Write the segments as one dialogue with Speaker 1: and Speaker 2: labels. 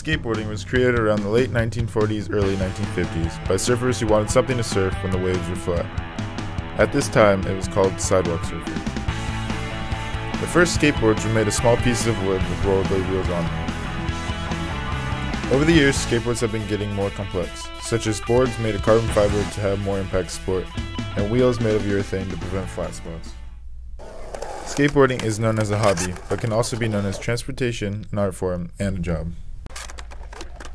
Speaker 1: skateboarding was created around the late 1940s, early 1950s by surfers who wanted something to surf when the waves were flat. At this time, it was called sidewalk surfing. The first skateboards were made of small pieces of wood with rollerblade wheels on them. Over the years, skateboards have been getting more complex, such as boards made of carbon fiber to have more impact support, and wheels made of urethane to prevent flat spots. Skateboarding is known as a hobby, but can also be known as transportation, an art form, and a job.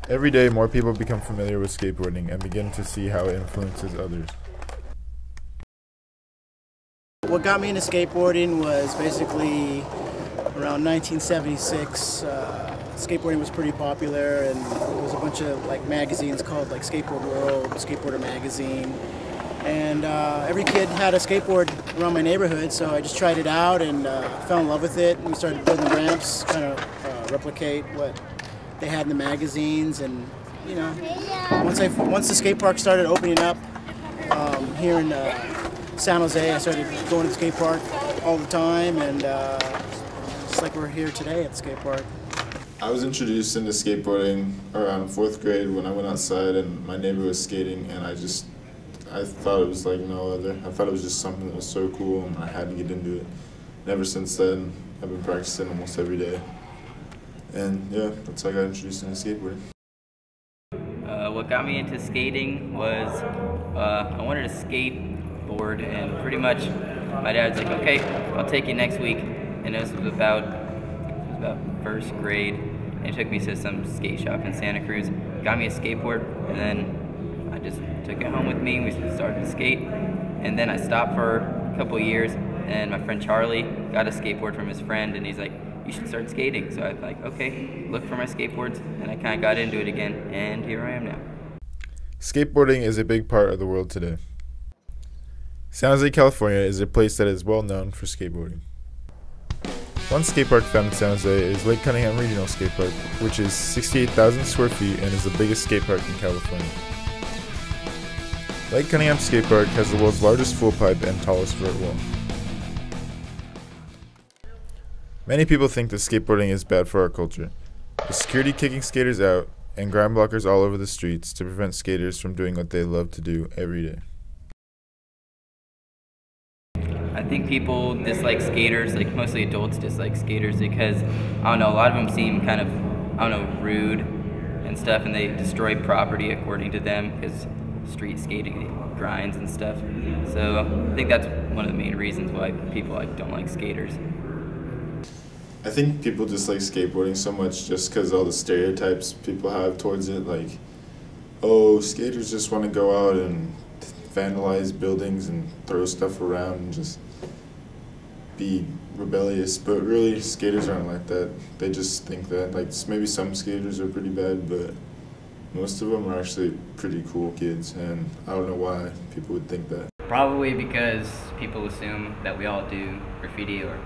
Speaker 1: Every day, more people become familiar with skateboarding and begin to see how it influences others.
Speaker 2: What got me into skateboarding was basically around 1976. Skateboarding was pretty popular, and there was a bunch of magazines called Skateboard World, Skateboarder Magazine. And every kid had a skateboard around my neighborhood, so I just tried it out and fell in love with it. And we started building ramps, kind of replicate what they had in the magazines. And once the skate park started opening up here in San Jose, I started going to the skate park all the time, and just like we're here today at the skate park.
Speaker 1: I was introduced into skateboarding around 4th grade when I went outside and my neighbor was skating, and I thought it was like no other. I thought it was just something that was so cool, and I had to get into it. And ever since then, I've been practicing almost every day. And yeah, that's how I got introduced into skateboarding.
Speaker 3: What got me into skating was I wanted to skateboard, and pretty much my dad's like, okay, I'll take you next week. And it was about 1st grade, and he took me to some skate shop in Santa Cruz, got me a skateboard, and then I just took it home with me. We started to skate, and then I stopped for a couple of years, and my friend Charlie got a skateboard from his friend, and he's like, you should start skating. So I was like, okay, look for my skateboards, and I kind of got into it again, and here I am now.
Speaker 1: Skateboarding is a big part of the world today. San Jose, California is a place that is well known for skateboarding. One skate park found in San Jose is Lake Cunningham Regional Skate Park, which is 68,000 square feet and is the biggest skate park in California. Lake Cunningham Skate Park has the world's largest full pipe and tallest vert wall. Many people think that skateboarding is bad for our culture, with security kicking skaters out and ground blockers all over the streets to prevent skaters from doing what they love to do every day.
Speaker 3: I think people dislike skaters, mostly adults dislike skaters because, I don't know, a lot of them seem kind of, rude and stuff, and they destroy property according to them because street skating grinds and stuff. So I think that's one of the main reasons why people don't like skaters.
Speaker 1: I think people dislike skateboarding so much just because all the stereotypes people have towards it, like, oh, skaters just want to go out and vandalize buildings and throw stuff around and just be rebellious, but really skaters aren't like that. They just think that, maybe some skaters are pretty bad, but most of them are actually pretty cool kids, and I don't know why people would think that.
Speaker 4: Probably because people assume that we all do graffiti or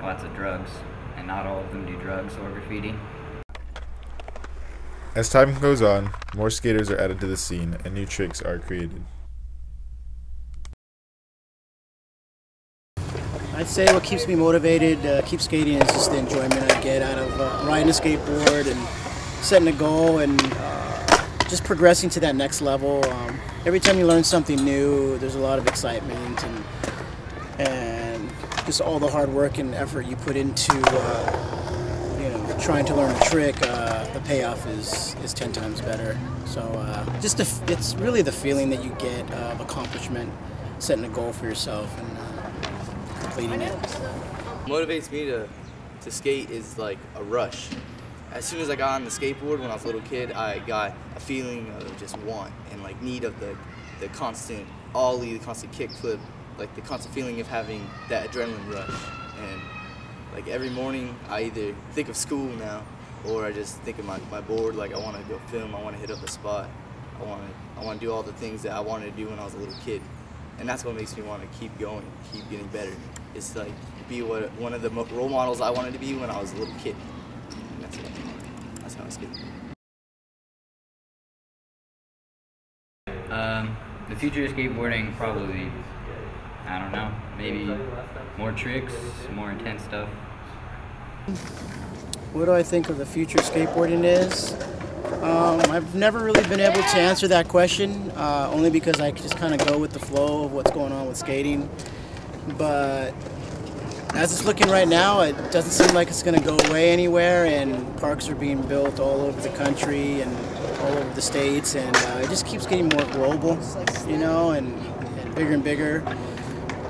Speaker 4: lots of drugs, and not all of them do drugs or graffiti.
Speaker 1: As time goes on, more skaters are added to the scene and new tricks are created.
Speaker 2: I'd say what keeps me motivated, keep skating, is just the enjoyment I get out of riding a skateboard and setting a goal and just progressing to that next level. Every time you learn something new, there's a lot of excitement and just all the hard work and effort you put into trying to learn a trick. The payoff is 10 times better. So it's really the feeling that you get of accomplishment, setting a goal for yourself and completing it.
Speaker 5: What motivates me to skate is like a rush. As soon as I got on the skateboard when I was a little kid, I got a feeling of just want and need of the constant ollie, the constant kickflip, the constant feeling of having that adrenaline rush. And every morning I either think of school now or I just think of my board, I want to go film, I want to hit up a spot, I want to do all the things that I wanted to do when I was a little kid. And that's what makes me want to keep going, keep getting better. It's be one of the role models I wanted to be when I was a little kid. And that's how I skate.
Speaker 4: The future of skateboarding, probably, I don't know, maybe more tricks, more intense stuff.
Speaker 2: What do I think of the future of skateboarding is? I've never really been able to answer that question, only because I just kind of go with the flow of what's going on with skating. But as it's looking right now, it doesn't seem like it's going to go away anywhere, and parks are being built all over the country and all over the states, and it just keeps getting more global, you know, and bigger and bigger.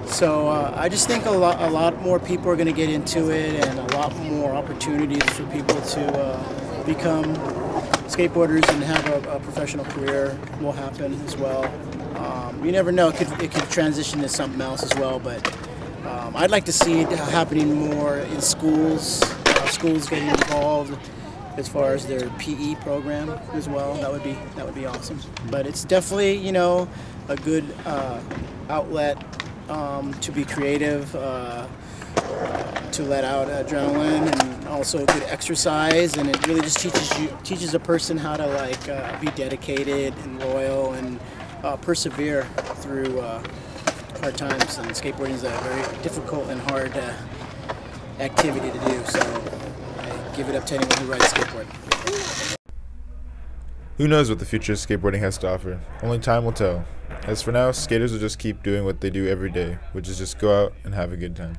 Speaker 2: So I just think a lot more people are going to get into it, and a lot more opportunities for people to become skateboarders and have a professional career will happen as well. You never know; it could transition to something else as well. But I'd like to see it happening more in schools. Schools getting involved as far as their PE program as well. That would be awesome. But it's definitely, you know, a good outlet to be creative, to let out adrenaline, and also good exercise. And it really just teaches a person how to like be dedicated and loyal and persevere through hard times. And skateboarding is a very difficult and hard activity to do. So I give it up to anyone who rides a skateboard.
Speaker 1: Who knows what the future of skateboarding has to offer? Only time will tell. As for now, skaters will just keep doing what they do every day, which is just go out and have a good time.